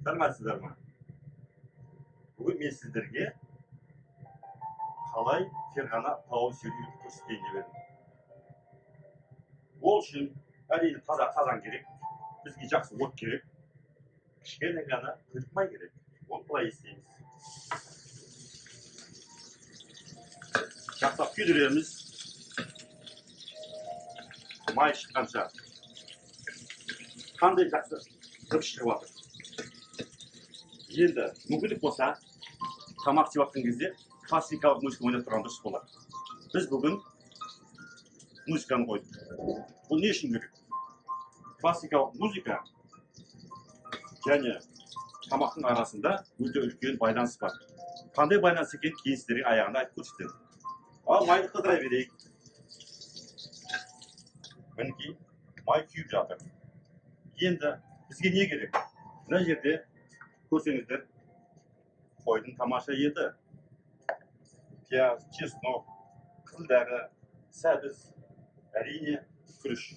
Bilmezsizler mi? Bugün ben sizlerge kalay Ferghana Plov söyleyip ko'rsatayın dedim. Ol üçün әрине таза қазан керек. Бізге жақсы от керек. Кішкене ғана қырытмай керек. Оны былай істейміз. Жақсылап күйдіреміз. Май шыққанша. Қандай жақсы дыбыс шығып жатыр. Енді мүмкіндік болса, тамақ істеп жатқан кезде классикалық музыка ойнап тұрған дұрыс болады. Біз бүгін музыканы қойдық. Бұл не үшін керек? Классикалық музыка және тамақтың арасында өте үлкен байланыс бар. Қандай байланыс екенін кейін сіздерге аяғында айтып көрсетемін. Ал майды қыдыра берейік. Мінекей май күйіп жатыр. Енді бізге не керек? Мына жерде көрсеңіздер қойдың тамаша еті, пияз, чеснок, қызылдәрі, сәбіз, әрине күріш.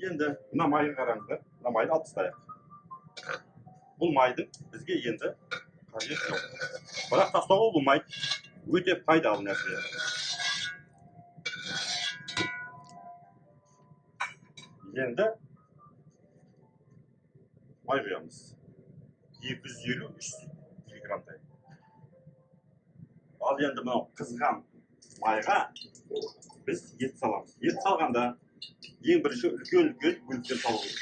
Енді мына майға қараңыздар, мына майды алып тастайық. Бұл майдың бізге енді қажеті жоқ. Бірақ тастауға бұл май өте пайдалы нәрсе. Енді май құямыз. 250-300 миллиграмдай. Ал енді мынау қызған майға біз ет саламыз. Ет салғанда ең бірінші үлкен-үлкен бөліктен салу керек.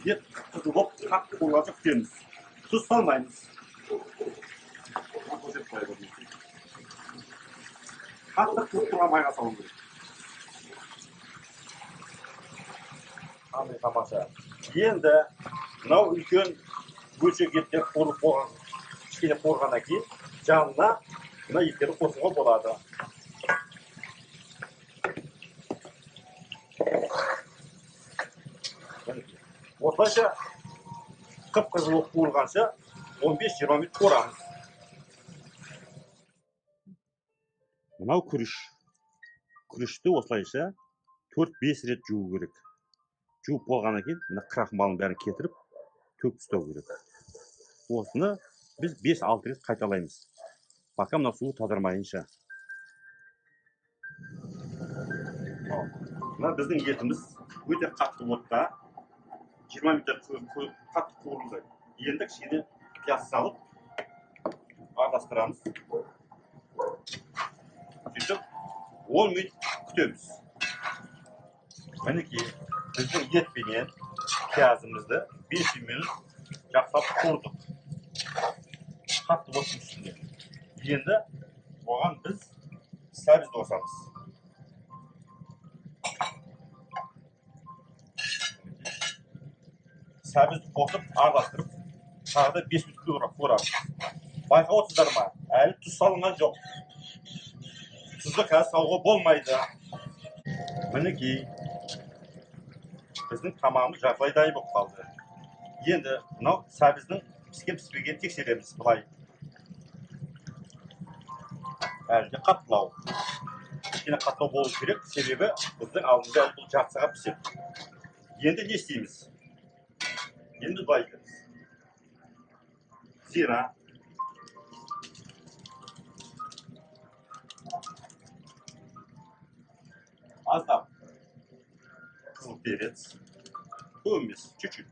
Ет қызыл болып қатты болғанша күтеміз. Тұз салмаймыз. Қатты қызып тұрған майға салу керек. Қандай тамаша. Енді мынау үлкен бөлшек еттер қорып болған, кішкене қорғаннан кейін жанына мына еттерді қосуға болады. Осылайша қып-қызыл болып қуырғанша 15-20 минут қуырамыз. Мынау күріш. Күрішті осылайша 4-5 рет жуу керек. Жуып болғаннан кейін мына крахмалын бәрін кетіріп төк тастау керек. Осыны біз 5-6 рет қайталаймыз. Пока мына суы тазармайынша. Мына біздің етіміз өте қатты отта 20 минут қатты қуырылды. Енді кішкене пияз салып араластырамыз. Сөйтіп 10 минут күтеміз. Мінекей біздің етпенен пиязымызды 5 минут жақсылап қуырдық. Қатты оттың үстінде. Енді оған біз сәбізді қосамыз. Сәбізді қосып араластырып, тағы да 5 минут қуырамыз. Байқап отырсыздар ма? Әлі тұз салынған жоқ. Тұзды қазір салуға болмайды. Мінекей біздің тамағымыз жартылай дайын болып қалды. Енді мынау сәбіздің піскен-піспегенін тексереміз былай. Әлі де қаттылау. Кішкене қаттылау болу керек, себебі біздің алдымызда бұл жарты сағат піседі. Енді не істейміз? Енді былай етеміз. Зира, аздап қызыл перец, көп емес, чуть-чуть.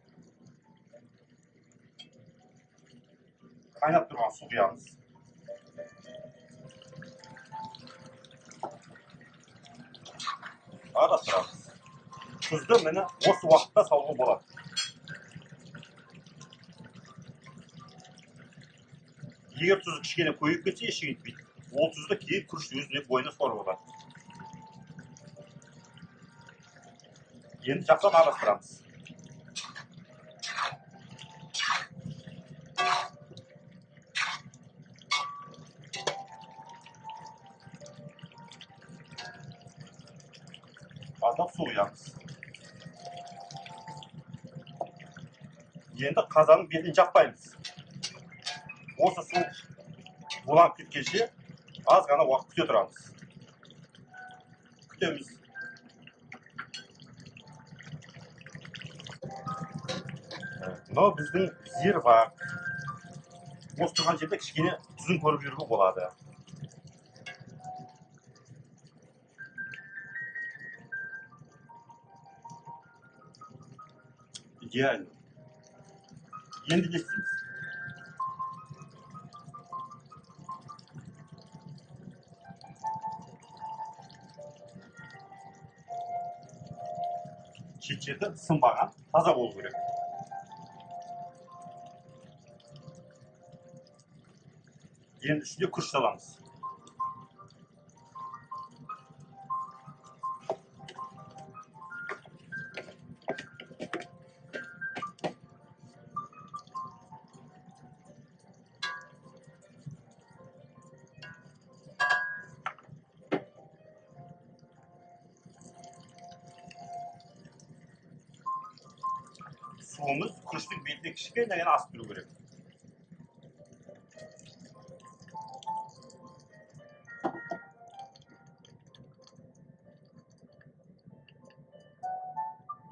Қайнап тұрған су құямыз. Араластырамыз. Тұзды міне осы уақытта салуға болады. Егер тұзы кішкене көйіп кетсе, ештеңе етпейді. Ол тұзды кейін күріш өзіне бойына сорып алады. Енді жақсылап араластырамыз. Аздап су құямыз. Енді қазанның бетін жақпаймыз. Осы су буланып кеткенше аз ғана уақыт күте тұрамыз. Күтеміз. Мынау біздің зирвақ. Осы тұрған жерде кішкене тұзын көріп жүруге болады. Идеально. Енді не істейміз? Шет-шеті сынбаған, таза болу керек. Енді ішінде күріш саламыз. Суымыз күріштің бетіне кішкене асып тұру керек.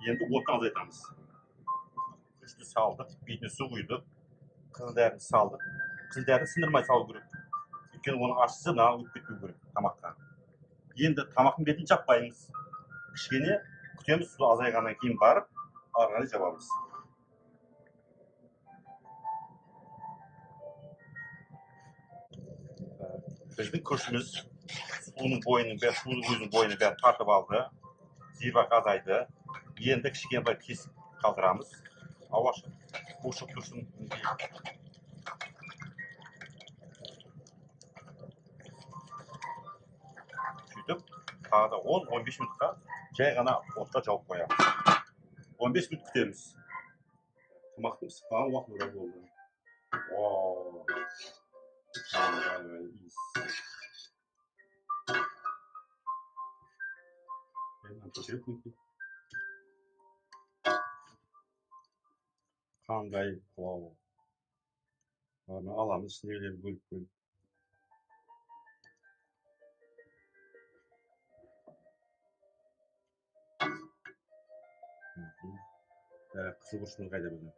Енді оттан азайтамыз. Күрішті салдық, бетіне су құйдық, қызылдәрін салдық. Қызылдәрін сындырмай салу керек. Өйткені оның ащысы мынаған өтіп кетпеу керек тамаққа. Енді тамақтың бетін жаппаймыз. Кішкене күтеміз, су азайғаннан кейін барып, ары қарай жабамыз. Біздің күрішіміз суының бойының бәрін тартып алды. Зирвақ азайды. Енді кішкене былай кесіп қалдырамыз. Ауа бос тұрсын. Сөйтіп, тағы да 10-15 минутқа жай ғана отқа жауып қоямыз. 15 минут күтеміз. Тамақтың пісіп уақыты болды. Вау! Қандай плов. Аламыз, ішіндегілерді бөліп. Қызыл күрішіміз қайда біздің?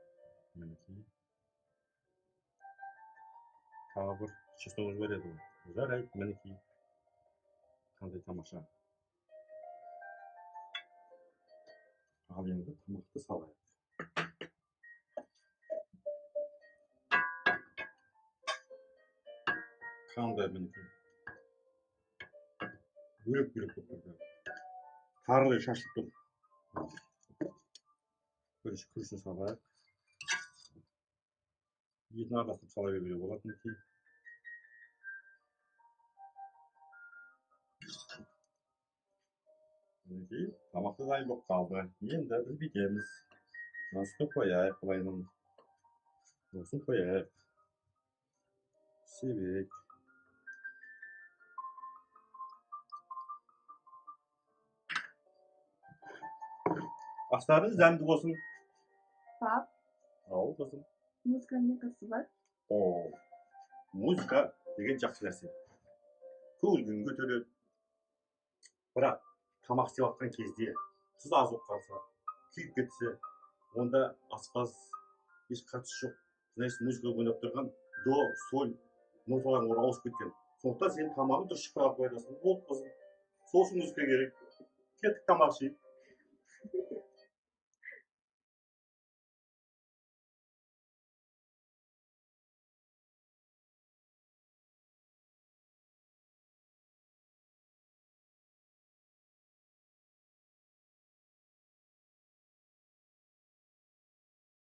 Тағы бір чесногымыз бар еді. Жарайды, мінекей. Қандай тамаша. Ал енді тамақты салайық. Қандай мінекей. Бөлек-бөлек болып тұрды. Тарылай шашылып тұр. Күрішін салайық. Етін араластырып сала беруге болады мінекей. Мінекей, тамақты дайын болып қалды. Енді біз бүйтеміз. Мынасын қояйық, былайынан. Осын қояйық. Себек. Астарыңыз дәмді болсын. Пап. Ау, қызым. Музыка не қасы бар? Музыка деген жақсы нәрсе. Көңіл күйін көтереді. Бірақ тамақ істеп жатқан кезде тұз аз болып қалса, күйіп кетсе, онда аспаз еш қатысы жоқ. Значит, музыка ойнап тұрған до, соль ноталарын орға ауысып кеткен. Сондықтан сен тамағын дұрыс шықпай қоясың. Болды, қызым. Сол үшін музыка керек. Кеттік тамақ ішейік.